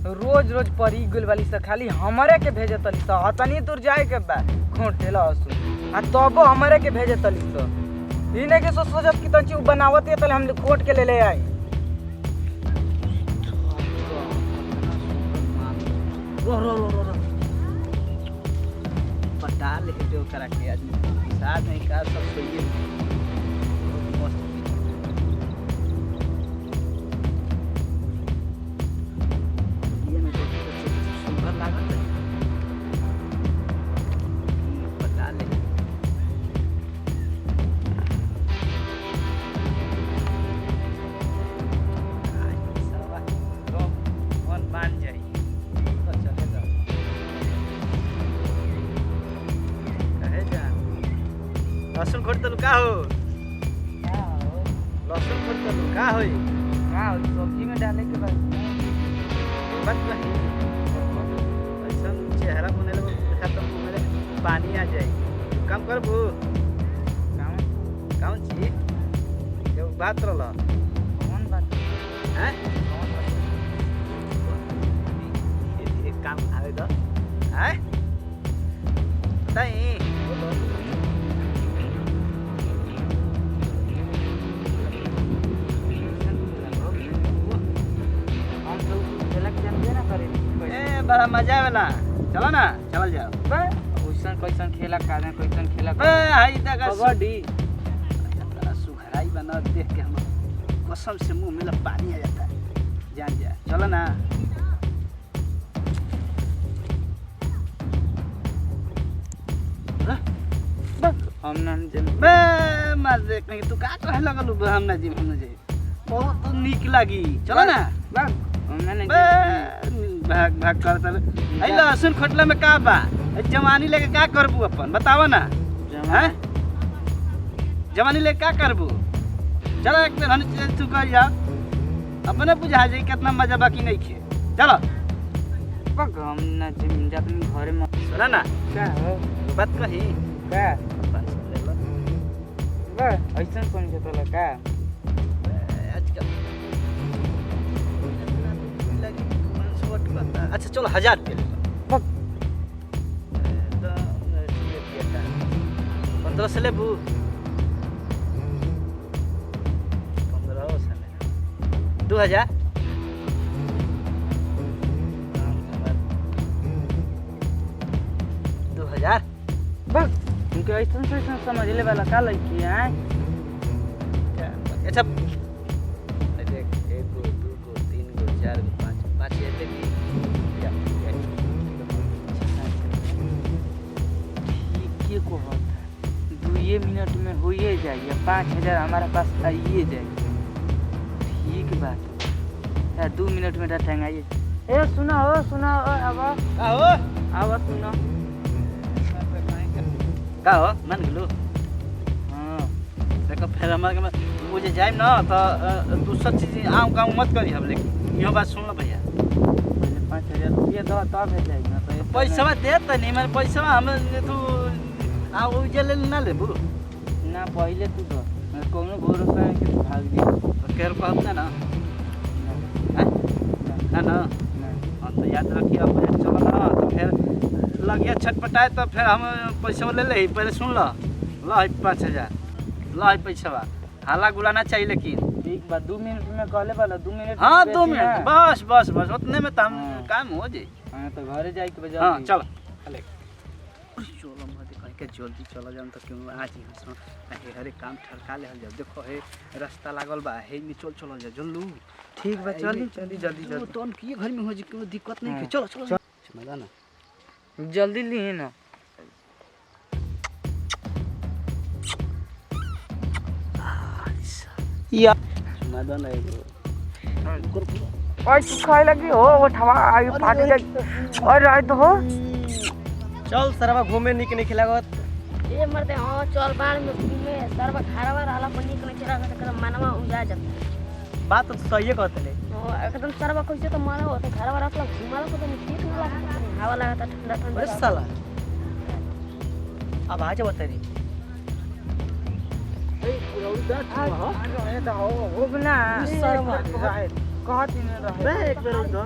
रोज रोज परी गुल वाली से खाली हमरे के भेजे तली स हतनी दूर जाए के बा खोटेला हसु आ तबो हमरे के भेजे तली स इने के सोचब कि तंची बनावत है तले हम खोट के ले आई रो पटा ले जो करा के आदमी साथ नहीं का सब सोइए लहसुन खोट तलु का हो लहसुन खोट तलु का होई सब्जी में डाले के बाद बात नहीं ऐसा चेहरा बनेले खत्म मेरे पानी आ जाए काम कर बू काम छी ये बात रहला कौन बात हैं एक काम आवे दो हैं ताई बड़ा मजा आवेला चलो ना चल जाओ कैसन कैसन खेला कादे कैसन खेला हाई तक कबड्डी सुखराई बना देख के हम कसम से मुंह में पानी आ जाता है जान जा चलो ना हम ना बे मार देख नहीं तू का कहे लगल हम ना जी बहुत नीक लागी चलो ना हम ना भाग भाग करता है लहसुन खटला में का बा जवानी लेके का करबू अपन बतावा ना हैं जवानी लेके का करबू चलो एक दिन हम तू कर जा अपने बुझा जाई कितना मजा बाकी नहीं खे चलो पग हम ना जमीन जात में घरे में सुना ना का हो बात कही का बा ऐसा कौन के तोला का आजकल अच्छा चलो 1000 के 15 से लेबू 15 से 2000 2000 बस इनके ऐसा समझ ले वाला का लड़की है अच्छा देख 1 2 2 3 4 5 को होता 2 मिनट में हो ही जाएगा 5000 हमारे पास आइए जाएगा ठीक बात है 2 मिनट में टंगाइए ए सुना हो अब आओ सुनो का हो मान गेलो हां देखो फिर हमारे मुझे जाए ना तो दूसरा चीज आऊं का मत करी हम लेकिन यो बात सुन लो भैया 5000 रुपया दो तब भेज जाएगा ना तो पैसा दे त नहीं मैं पैसा हम तू आ वो जले ना ले बुरो ना पहले तू तो कोनो भरोसा है कि भाग दे तो केर पास ना ना हम तो याद रखिए अब चलो ना तो फिर लग गया छटपटाए तो फिर हम पैसा ले ले पहले सुन लो ला 5000 ला पैसा हाला गुलाना चाहिए लेकिन ठीक बा 2 मिनट में कहले वाला 2 मिनट हां 2 मिनट बस उतने में तो काम हो जाए हां तो घरे जाए के बजा हां चलो चले चलो मत कह के जल्दी चला जाम तो क्यों आज ही हंसो हरे काम ठरका ले जाओ देखो हे रास्ता लागल बा हे में चल जा जल्दी ठीक बा जल्दी तो हम की घर में हो जी कोई दिक्कत नहीं है चलो समझा ना जल्दी ली ना या समझा ना और सुखाए लगी हो वो ठवा आई फाट जाए और रात तो हो चल सरवा घूमे निक नहीं खिलागत ए मरते हां चल बाहर में घूमे सरवा खारवा रहला पर निक नहीं चला कर मनवा उजा जाता बात तो सही कहत ले एकदम सरवा कैसे तो मानो होता खारवा रहला घुमाला तो ठीक नहीं लगा हवा लगाता ठंडा बस साला अब आ जा बता रे ए पूरा उधर हो बना सरवा कहत ही नहीं रहे बे एक बेर दो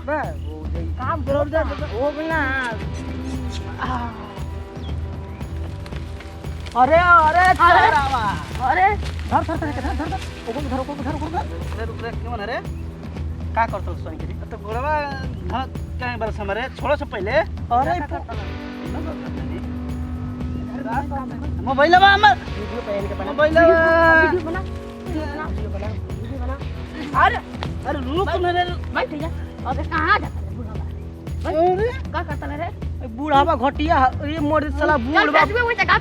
बे हो जाई काम करो दे हो गया अरे अरे रामा अरे धर रुक क्यों ना रे का करतो सोनी के तो गोड़वा धर कहीं बरस हमरे छोड़ो से पहले अरे मोबाइल में हमर वीडियो पहन के मोबाइल वीडियो बना अरे अरे रुक ना रे बैठ जा अबे कहां जाता है बूढ़ा अरे का करता रे बूढ़ावा घटिया ये मोर साला बूढ़वा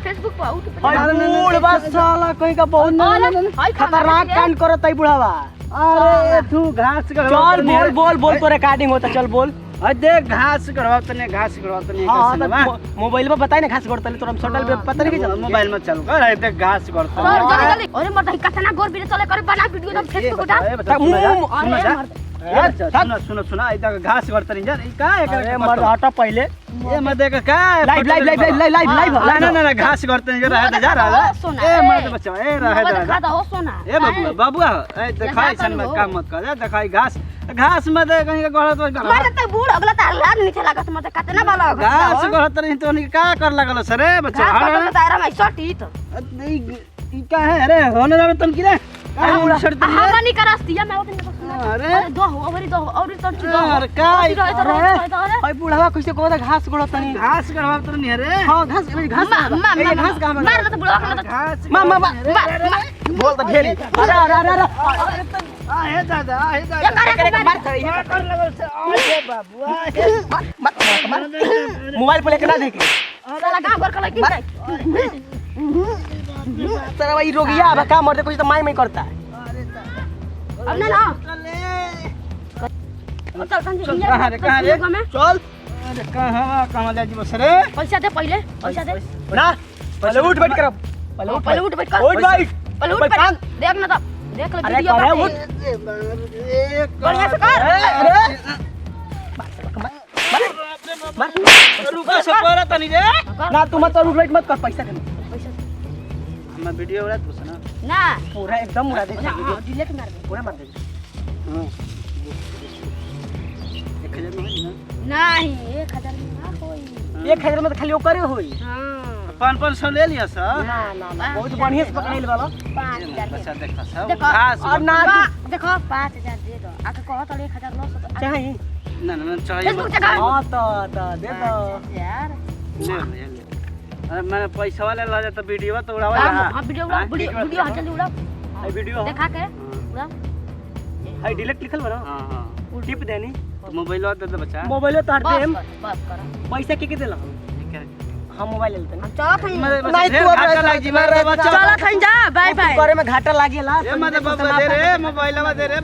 फेसबुक पे अरे बूढ़वा साला कहीं का बहुत खतरनाक कांड करत है बूढ़ावा अरे तू घास चल बोल तो रिकॉर्डिंग होता चल बोल अरे देख घास गड़वातने हां मोबाइल में बताई ना घास गड़तले तोरा सटल पे पता नहीं चल मोबाइल में चल कर देख घास गड़तले अरे मत कतना गोर बिना चले करे बना वीडियो तो फेसबुक उठा सुनो इधर घास गड़तनी जा का है मर हटा पहले ये मत देख का लाइव ना घास गड़तनी जा रहा जा रहा ए मत बच्चा ए रहा खाता हो सोना ए बाबू ए दिखाई सन मत काम मत कर दिखाई घास में दे कहीं का गड़त मारे त बूढ़ अगला तार लाग नीचे लागत मत कतना बाला घास गड़त नहीं तो का कर लगल सर रे बच्चा तारा में सटी तो ई का है अरे होने ना तुम की रे का छड़ दे हम नहीं करस्तिया मैं ओतन अरे दो और तो अरे का अरे बुढ़ावा कैसे कहता घास गड़तनी घास गड़त नहीं अरे हां घास घास का मार तो बुढ़ा का घास बोल तो ढेली अरे हे दादा मार कर लगल से अरे बाबू मोबाइल पे लेके ना देख साला गांव घर का लगी जाए तेरा भाई रोगिया अब का मरते कुछ तो माई करता है अब ना चल कहां रे चल अरे कहां जा जी बस रे पैसा दे पहले पैसा दे ना पहले उठ बैठ कर पहले उठ बैठ कर उठ बैठ पहले उठ बैठ देख ना तब देख ले अरे वीडियो करे पे उठ बढ़िया से कर रुका से पर तनी रे ना तू मत रुक मत कर पैसा दे मैं वीडियो उड़ा कुछ ना ना पूरा एकदम उड़ा दे डिलीट मार दे पूरा मार दे हां 1000 में ना नहीं 1000 में ना होई 1000 में तो खाली ओकरे होई हां 500 ले लिया सर ना बहुत बढ़िया से पकड़े वाला 5000 अच्छा देखा सब देखो घास और ना देखो 5000 दे दो आके कहो तो 1900 चाहिए ना चाहिए हां तो दे दो यार ले अरे मैंने पैसा वाले ला जाता वीडियो तो उड़ावा हां वीडियो जल्दी उड़ा हां वीडियो देखा के उड़ा हां डिलीट लिखल बा हां हां टिप देनी तो मोबाइल दे दे बच्चा मोबाइल तो हट देम बस कर पैसा के देला हम मोबाइल लेते ना चलो खाई नहीं तू घाटा लाग जी मेरे बच्चा चलो खाई जा बाय बाय करे में घाटा लागेला ए मत दे रे मोबाइल में दे रे